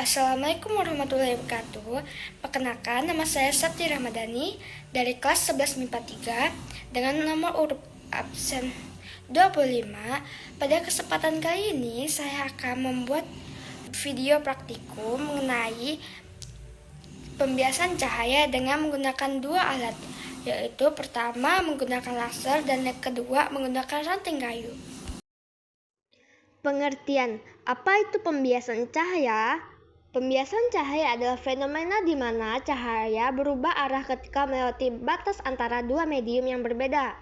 Assalamualaikum warahmatullahi wabarakatuh. Perkenalkan, nama saya Sapti Ramadhani dari kelas 11 MIPA 3 dengan nomor urut absen 25. Pada kesempatan kali ini saya akan membuat video praktikum mengenai pembiasan cahaya dengan menggunakan dua alat, yaitu pertama menggunakan laser dan yang kedua menggunakan ranting kayu. Pengertian, apa itu pembiasan cahaya? Pembiasan cahaya adalah fenomena di mana cahaya berubah arah ketika melewati batas antara dua medium yang berbeda,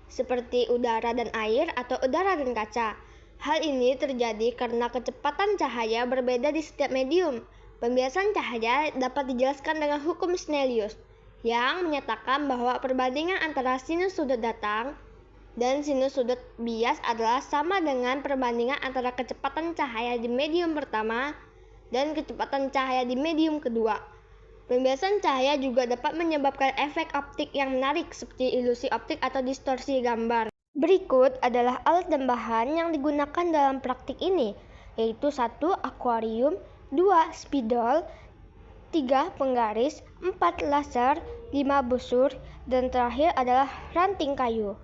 seperti udara dan air atau udara dan kaca. Hal ini terjadi karena kecepatan cahaya berbeda di setiap medium. Pembiasan cahaya dapat dijelaskan dengan hukum Snellius, yang menyatakan bahwa perbandingan antara sinus sudut datang dan sinus sudut bias adalah sama dengan perbandingan antara kecepatan cahaya di medium pertama dan kecepatan cahaya di medium kedua. Pembiasan cahaya juga dapat menyebabkan efek optik yang menarik seperti ilusi optik atau distorsi gambar. Berikut adalah alat dan bahan yang digunakan dalam praktik ini, yaitu 1. Akuarium, 2. Spidol, 3. Penggaris, 4. Laser, 5. Busur, dan terakhir adalah ranting kayu.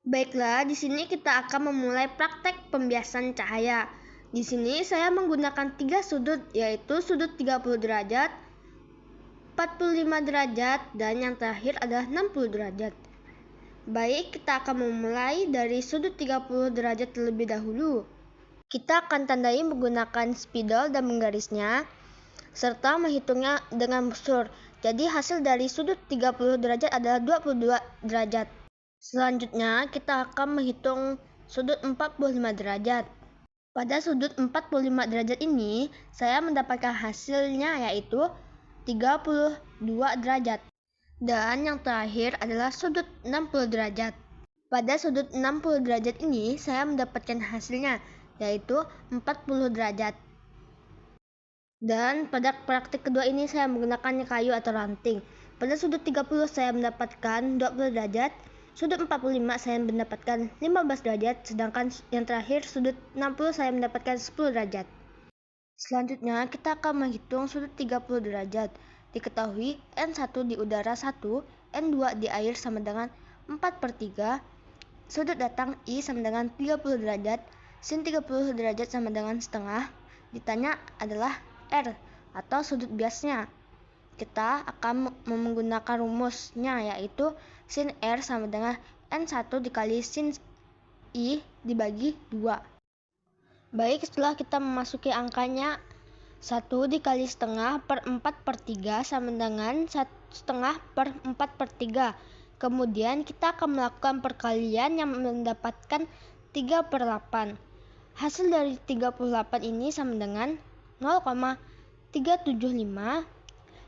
Baiklah, di sini kita akan memulai praktek pembiasan cahaya. Di sini saya menggunakan 3 sudut, yaitu sudut 30 derajat, 45 derajat, dan yang terakhir adalah 60 derajat. Baik, kita akan memulai dari sudut 30 derajat terlebih dahulu. Kita akan tandai menggunakan spidol dan menggarisnya, serta menghitungnya dengan busur. Jadi hasil dari sudut 30 derajat adalah 22 derajat. Selanjutnya, kita akan menghitung sudut 45 derajat. Pada sudut 45 derajat ini, saya mendapatkan hasilnya yaitu 32 derajat. Dan yang terakhir adalah sudut 60 derajat. Pada sudut 60 derajat ini, saya mendapatkan hasilnya yaitu 40 derajat. Dan pada praktik kedua ini saya menggunakan kayu atau ranting. Pada sudut 30 saya mendapatkan 20 derajat. Sudut 45 saya mendapatkan 15 derajat, sedangkan yang terakhir sudut 60 saya mendapatkan 10 derajat. Selanjutnya kita akan menghitung sudut 30 derajat. Diketahui N1 di udara 1, N2 di air sama dengan 4/3, sudut datang I sama dengan 30 derajat, sin 30 derajat sama dengan setengah. Ditanya adalah R atau sudut biasnya. Kita akan menggunakan rumusnya yaitu sin R sama dengan N1 dikali sin I dibagi 2. Baik, setelah kita memasuki angkanya, 1 dikali setengah per 4/3 sama dengan 1/2 per 4/3. Kemudian kita akan melakukan perkalian yang mendapatkan 3/8. Hasil dari 38 ini sama dengan 0,375.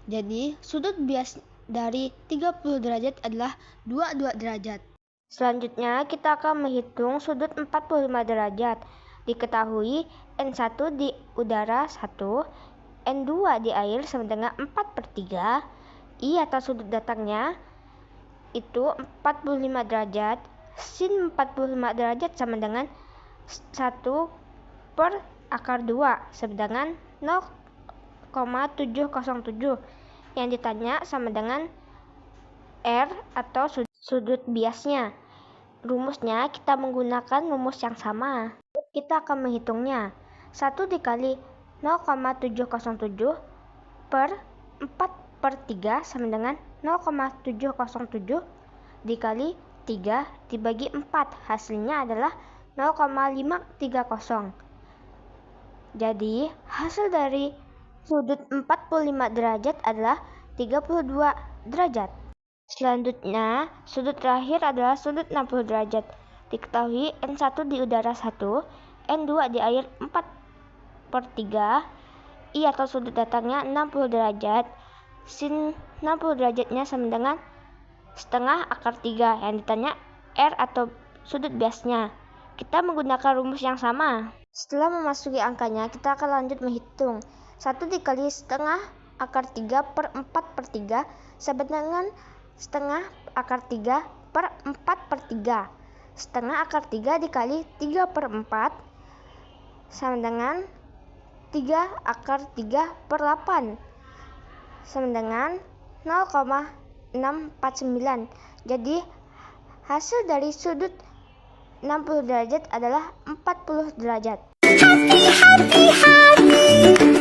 Jadi, sudut bias dari 30 derajat adalah 22 derajat. Selanjutnya, kita akan menghitung sudut 45 derajat. Diketahui N1 di udara 1, N2 di air sama dengan 4/3. I atau sudut datangnya itu 45 derajat. Sin 45 derajat sama dengan 1/2, sedangkan 0,707. Yang ditanya sama dengan R atau sudut biasnya. Rumusnya kita menggunakan rumus yang sama. Kita akan menghitungnya. 1 dikali 0,707 per 4/3 sama dengan 0,707 dikali 3 dibagi 4. Hasilnya adalah 0,530. Jadi hasil dari sudut 45 derajat adalah 32 derajat. Selanjutnya, sudut terakhir adalah sudut 60 derajat. Diketahui N1 di udara 1, N2 di air 4/3. I atau sudut datangnya 60 derajat. Sin 60 derajatnya sama dengan setengah akar 3. Yang ditanya R atau sudut biasnya. Kita menggunakan rumus yang sama. Setelah memasuki angkanya, kita akan lanjut menghitung. 1 dikali setengah akar 3 per 4/3 sama dengan setengah akar 3 per 4/3. Setengah akar 3 dikali 3/4 sama dengan 3/3/8 sama dengan 0,649. Jadi hasil dari sudut 60 derajat adalah 40 derajat. Happy, happy, happy.